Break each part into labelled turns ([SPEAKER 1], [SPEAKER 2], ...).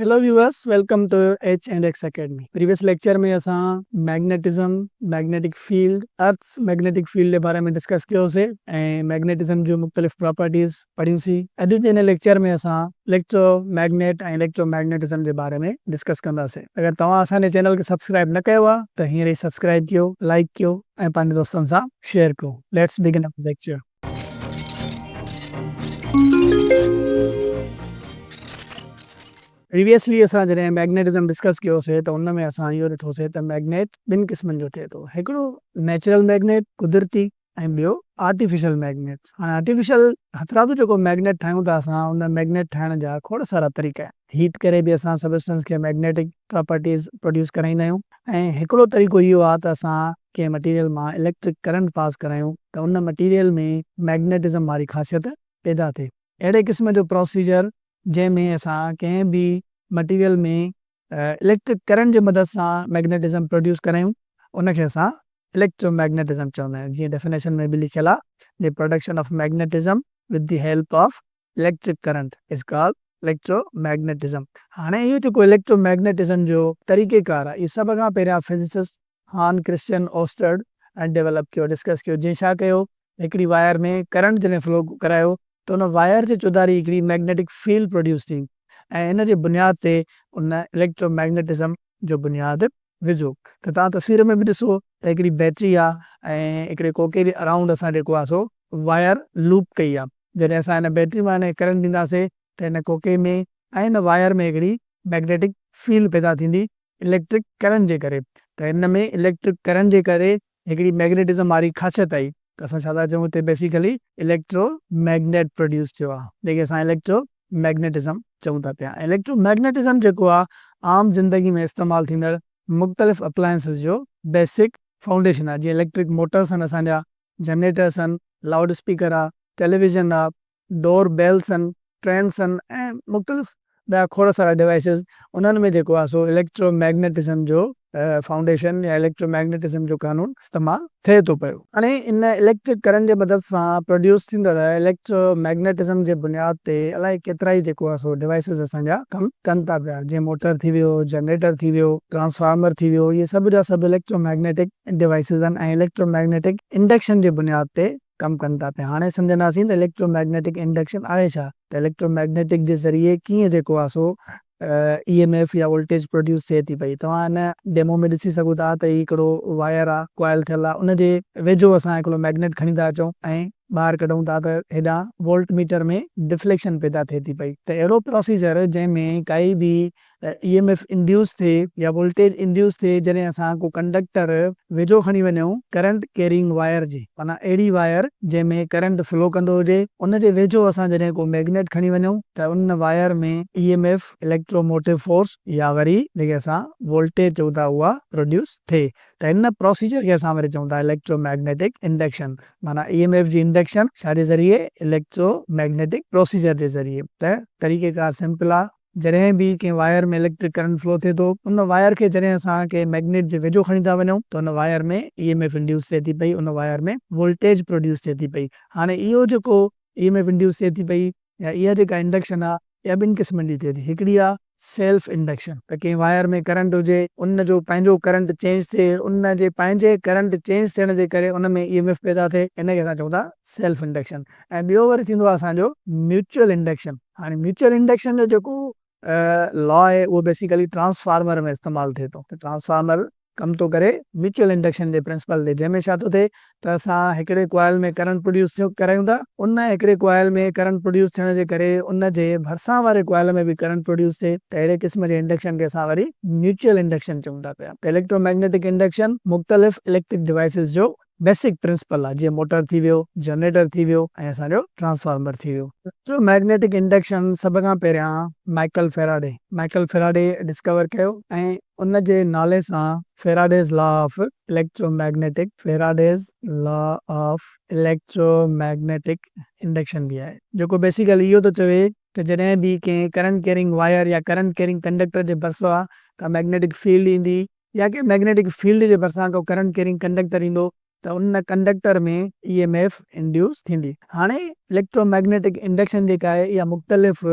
[SPEAKER 1] Hello viewers, welcome to H and X academy. Previous lecture में असां magnetism, magnetic field, earth's magnetic field के बारे में discuss कयोसीं ऐं मैग्नेटिज्म जो मुख़्तलिफ़ प्रॉपर्टीज़ पढ़ियूंसीं। अॼु जे हिन लेक्चर में असां इलेक्ट्रोमैग्नेट ऐं इलेक्ट्रोमैग्नेटिज्म जे बारे में डिस्कस कंदासीं। अगर तव्हां असांजे चैनल खे सब्सक्राइब न कयो आहे त हींअर ई सब्सक्राइब कयो, लाइक कयो ऐं पंहिंजे दोस्तनि सां शेयर कयो। Let's begin our lecture. Previously असां जॾहिं मैग्नेटिज्म डिस्कस कयोसीं त उन में असां इहो ॾिठोसीं त मैग्नेट ॿिनि क़िस्मनि जो थिए थो। हिकिड़ो नेचुरल मैग्नेट, कुदरती, ऐं ॿियो आर्टिफिशियल मैग्नेट। हाणे आर्टिफिशियल हथरादू जेको मैग्नेट ठाहियूं था असां, उन मैग्नेट ठाहिण जा खोड़ सारा तरीक़ा आहिनि। हीट करे बि असां सबस्टेंस खे मैग्नेटिक प्रॉपर्टीज़ प्रोड्यूस कराईंदा आहियूं। ऐं हिकिड़ो तरीक़ो इहो आहे त असां कंहिं मटीरियल मां इलेक्ट्रिक करंट पास करायूं त उन मटीरियल में मैग्नेटिज्म वारी ख़ासियत पैदा थिए। अहिड़े क़िस्म जो प्रोसीजर जंहिंमें असां कंहिं बि मटीरियल में इलेक्ट्रिक करंट जे मदद सां मैग्नेटिज्म प्रोड्यूस करायूं उनखे असां इलेक्ट्रोमैग्नेटिज्म चवंदा आहियूं। जीअं डेफिनेशन में बि लिखियल आहे, the production of magnetism with the help of electric current is called electromagnetism. हाणे इहो जेको इलेक्ट्रोमैग्नेटिज्म जो तरीक़ेकार आहे, इहो सभ खां पहिरियां फिजिसिस्ट हान क्रिश्चियन ओस्टर्ड ऐं डेवलप कयो, डिस्कस कयो। जंहिं छा कयो, हिकिड़ी वायर में करंट जॾहिं फ्लो करायो त उन वायर जे चौधारी हिकिड़ी मैग्नेटिक फील्ड प्रोड्यूस थी ऐं इन जे बुनियाद ते उन इलेक्ट्रोमैग्नेटिज्म जो बुनियाद विझो। त तव्हां तस्वीर में बि ॾिसो त हिकिड़ी बैटरी आहे ऐं हिकिड़े कोके जे अराउंड असां जेको आहे सो वायर लूप कई आहे। जॾहिं असां हिन बैटरी मां हिन करंट ॾींदासीं त हिन कोके में ऐं हिन वायर में हिकिड़ी मैग्नेटिक फील्ड पैदा थींदी इलेक्ट्रिक करंट जे करे। त हिन में इलेक्ट्रिक करंट जे करे हिकिड़ी मैग्नेटिज्म वारी ख़ासियत आई त असां छा था चऊं, हिते बेसिकली इलेक्ट्रोमैग्नेट प्रोड्यूस थियो आहे, जंहिंखे असां इलेक्ट्रोमैग्नेटिज्म चऊं था पिया। इलेक्ट्रोमैग्नेटिज्म जेको आहे आम ज़िंदगी में इस्तेमालु थींदड़ मुख़्तलिफ़ अप्लायंसिस जो बेसिक फाउंडेशन आहे। जीअं इलेक्ट्रिक मोटर्स आहिनि, असांजा जनरेटर्स आहिनि, लाउड स्पीकर आहे, टेलीविज़न आहे, डोर बेल्स आहिनि, ट्रेन्स आहिनि ऐं मुख़्तलिफ़ ॿिया खोड़ सारा डिवाइसिस। उन्हनि में जेको आहे सो इलेक्ट्रोमैग्नेटिज्म जो फाउंडेशन या इलेक्ट्रोमैग्नेटिज्म जो कानून इस्तेमालु थिए थो पियो। हाणे इन इलेक्ट्रिक करंट जे मदद सां प्रोड्यूस थींदड़ इलेक्ट्रोमैग्नेटिज्म जे बुनियाद ते अलाए केतिरा ई जेको आहे सो डिवाइसिस असांजा कमु कनि था पिया। जीअं मोटर थी वियो, जनरेटर थी वियो, ट्रांसफार्मर थी वियो, इहे सभ जा सभु इलेक्ट्रोमैग्नेटिक डिवाइसिस आहिनि ऐं इलेक्ट्रोमैग्नेटिक इंडक्शन जे बुनियाद ते कमु कनि था पिया। हाणे सम्झंदासीं त इलेक्ट्रोमैग्नेटिक इंडक्शन आहे छा, त इलेक्ट्रोमैग्नेटिक जे ज़रिए कीअं जेको आहे सो EMF या वोल्टेज प्रोड्यूस थिए थी पई। तव्हां हिन डेमो में ॾिसी सघो था त हिकिड़ो वायर आहे, कॉइल थियल आहे, उन जे वेझो असां हिकिड़ो मैग्नेट खणी था अचूं ऐं ॿाहिरि कढूं था त हेॾां वोल्ट मीटर में डिफ्लेक्शन पैदा थिए थी पई। त अहिड़ो प्रोसीजर जंहिंमें काई बि EMF इंड्यूस थिए या वोल्टेज इंड्यूस थिए जॾहिं असां को कंडक्टर वेझो खणी वञूं करंट कैरिंग वायर जी, माना अहिड़ी वायर जंहिंमें करंट फ्लो कंदो हुजे, उन जे वेझो असां जॾहिं को मैग्नेट खणी वञूं त उन वायर में EMF इलेक्ट्रोमोटिव फोर्स या वरी जेके असां वोल्टेज चऊं था उहा प्रोड्यूस थिए। त हिन प्रोसीजर खे असां वरी चऊं था इलेक्ट्रोमैग्नेटिक इंडक्शन, माना EMF जी इंडक्शन छाजे ज़रिए, इलेक्ट्रोमैग्नेटिक प्रोसीजर जे ज़रिए। त तरीक़ेकार सिंपल आहे, जॾहिं बि कंहिं वायर में इलेक्ट्रिक करंट फ्लो थिए थो, उन वायर खे जॾहिं असां कंहिं मैग्नेट जे वेझो खणी था वञूं त उन वायर में EMF इंड्यूस थिए थी पई, उन वायर में वोल्टेज प्रोड्यूस थिए थी पई। हाणे इहो जेको EMF इंड्यूस थिए थी पई या इहा जेका इंडक्शन आहे, इहा ॿिनि क़िस्मनि जी थिए थी। हिकिड़ी आहे सेल्फ इंडक्शन, त कंहिं वायर में करंट हुजे, उन जो पंहिंजो करंट चेंज थिए, उन जे पंहिंजे करंट चेंज थियण जे करे उन में EMF पैदा थिए, इनखे असां चऊं था सेल्फ इंडक्शन। ऐं ॿियो वरी थींदो आहे असांजो म्यूचुअल इंडक्शन। हाणे म्यूचुअल इंडक्शन जो जेको लॉ आहे उहो बेसिकली ट्रांसफार्मर में इस्तेमालु थिए थो। त ट्रांसफार्मर कमु थो करे म्यूचुअल इंडक्शन जे प्रिंसिपल ते, जंहिंमें छा थो थिए त असां हिकिड़े कॉइल में करंट प्रोड्यूस करायूं था, उन हिकिड़े कॉइल में करंट प्रोड्यूस थियण जे करे उन जे भरिसां वारे कॉइल में बि करंट प्रोड्यूस थिए। त अहिड़े क़िस्म जे इंडक्शन खे असां वरी म्यूचुअल इंडक्शन चऊं था पिया। त इलेक्ट्रोमैग्नेटिक इंडक्शन मुख़्तलिफ़ इलेक्ट्रिक डिवाइसिस जो बेसिक प्रिंसिपल आहे। जीअं मोटर थी वियो, जनरेटर थी वियो ऐं असांजो ट्रांसफार्मर थी वियो। इलेक्ट्रोमैग्नेटिक इंडक्शन सभ खां पहिरियां माइकल फेराडे डिस्कवर कयो ऐं उन जे नाले सां फेराडेज़ लॉ ऑफ इलेक्ट्रोमैग्नेटिक इंडक्शन बि आहे, जेको बेसिकली इहो थो चवे त जॾहिं बि कंहिं करंट कैरिंग वायर या करंट कैरिंग कंडक्टर जे भरिसां का मैग्नेटिक फील्ड ईंदी या कंहिं मैग्नेटिक फील्ड जे भरिसां को करंट कैरिंग कंडक्टर ईंदो त उन कंडक्टर में EMF इंड्यूस थींदी। हाणे इलेक्ट्रोमैग्नेटिक इंडक्शन जेका आहे इहा मुख़्तलिफ़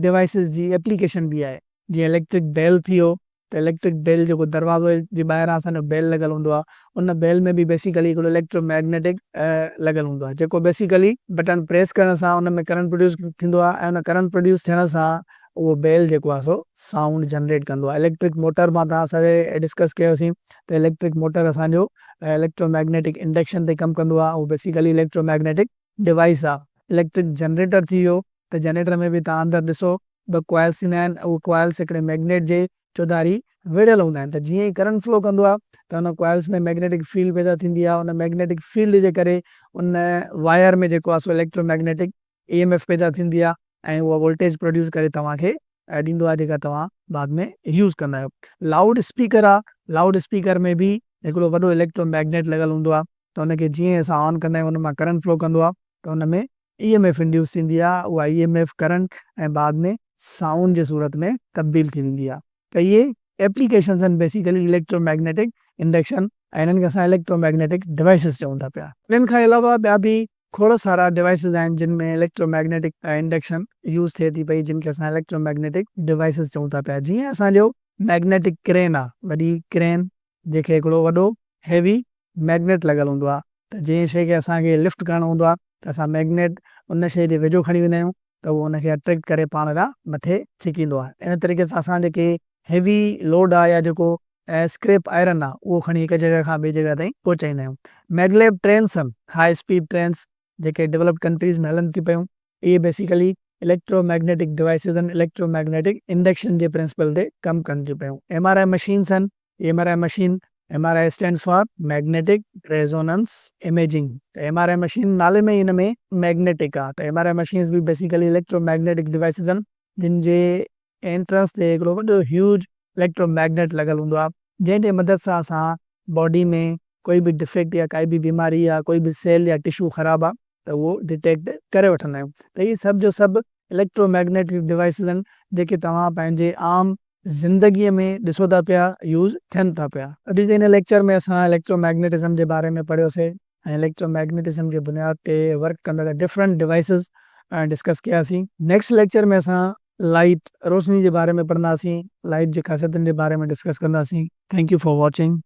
[SPEAKER 1] डिवाइसिस जी एप्लीकेशन बि आहे। जीअं इलेक्ट्रिक बेल थी वियो, त इलेक्ट्रिक बेल जेको दरवाज़ो जे ॿाहिरां असांजो बेल लॻल हूंदो आहे, उन बेल में बि बेसिकली हिकिड़ो इलेक्ट्रोमैग्नेटिक लॻल हूंदो आहे, जेको बेसिकली बटन प्रेस करण सां उन में करंट प्रोड्यूस थींदो आहे, ऐं उन करंट प्रोड्यूस थियण सां उहो बेल जेको आहे सो साउंड जनरेट कंदो आहे। इलेक्ट्रिक मोटर मां तव्हां सवेरे डिस्कस कयोसीं त इलेक्ट्रिक मोटर असांजो इलेक्ट्रोमैग्नेटिक इंडक्शन ते कमु कंदो आहे, उहो बेसिकली इलेक्ट्रोमैग्नेटिक डिवाइस आहे। इलेक्ट्रिक जनरेटर थी वियो, त जनरेटर में बि तव्हां अंदरि ॾिसो ॿ क्वाइल्स ईंदा आहिनि, उहो क्वाइल्स हिकिड़े मैग्नेट जे चौधारी विढ़ियल हूंदा आहिनि, त जीअं ई करंट फ्लो कंदो आहे त हुन क्वाइल्स में मैग्नेटिक फील्ड पैदा थींदी आहे, उन मैग्नेटिक फील्ड जे करे उन वायर में जेको आहे सो इलेक्ट्रोमैग्नेटिक EMF पैदा थींदी आहे, ऐं उहा वोल्टेज प्रोड्यूस करे तव्हांखे ॾींदो आहे, जेका तव्हां बाद में यूज़ कंदा आहियो। लाउड स्पीकर आहे, लाउड स्पीकर में बि हिकिड़ो वॾो इलेक्ट्रोमैग्नेट लॻल हूंदो आहे, त हुनखे जीअं असां ऑन कंदा आहियूं उन मां करंट फ्लो कंदो आहे, त हुन में EMF इंड्यूस थींदी आहे, उहा EMF करंट ऐं बाद में साउंड जे सूरत में तब्दील थी वेंदी आहे। त इहे एप्लीकेशन्स आहिनि बेसिकली इलेक्ट्रोमैग्नेटिक इंडक्शन, ऐं इन्हनि खे असां इलेक्ट्रोमैग्नेटिक डिवाइसिस चऊं था पिया। इन्हनि खां अलावा ॿिया बि खोड़ सारा डिवाइसिस आहिनि जिन में इलेक्ट्रोमैग्नेटिक इंडक्शन यूज़ थिए थी पई, जिन खे असां इलेक्ट्रोमैग्नेटिक डिवाइसिस चऊं था पिया। जीअं असांजो मैग्नेटिक क्रेन आहे, वॾी क्रेन जंहिंखे हिकिड़ो वॾो हैवी मैग्नेट लॻल हूंदो आहे, त जंहिं शइ खे असांखे लिफ्ट करणो हूंदो आहे त असां मैग्नेट उन शइ जे वेझो खणी वेंदा आहियूं, त उहो उनखे अट्रैक्ट करे पाण खां मथे छिकींदो आहे। इन तरीक़े सां असां जेके हैवी लोड आहे या जेको स्क्रैप आयरन आहे, उहो खणी हिकु जॻह खां ॿिए जॻह ताईं पहुचाईंदा आहियूं। मैगलेव ट्रेन्स आहिनि, हाई स्पीड ट्रेन्स जेके डेवलप्ड कंट्रीज़ में हलनि थी पियूं, इहे बेसिकली इलेक्ट्रोमैग्नेटिक डिवाइसिस आहिनि, इलेक्ट्रोमैग्नेटिक इंडक्शन जे प्रिंसिपल ते कमु कनि थियूं पियूं। MRI मशीन्स आहिनि, MRI machine, MRI stands for magnetic resonance imaging, त MRI मशीन नाले में ई हिन में मैग्नेटिक आहे, त MRI मशीन्स बि बेसिकली इलेक्ट्रोमैग्नेटिक डिवाइसिस आहिनि, जिन जे एंट्रंस ते हिकिड़ो वॾो ह्यूज इलेक्ट्रोमैग्नेट लॻल हूंदो आहे, जंहिं जे मदद सां असां बॉडी में कोई बि डिफेक्ट या काई बि बीमारी या कोई बि सेल या टिशू ख़राबु आहे त उहो डिटेक्ट करे वठंदा आहियूं। त इहे सभु जो सभु इलेक्ट्रोमैग्नेटिक डिवाइसिस आहिनि, जेके तव्हां पंहिंजे आम ज़िंदगीअ में ॾिसो था पिया यूज़ थियनि था पिया। अॼु जे हिन लेक्चर में असां इलेक्ट्रोमैग्नेटिज़म जे बारे में पढ़ियोसीं, ऐं इलेक्ट्रोमैग्नेटिज़म जे बुनियाद ते वर्क कंदड़ डिफरेंट डिवाइसिस डिस्कस कयासीं। नेक्स्ट लेक्चर में असां लाइट रोशनी जे बारे में पढ़ंदासीं, लाइट जे ख़ासियतुनि जे बारे में डिस्कस कंदासीं। Thank U for watching.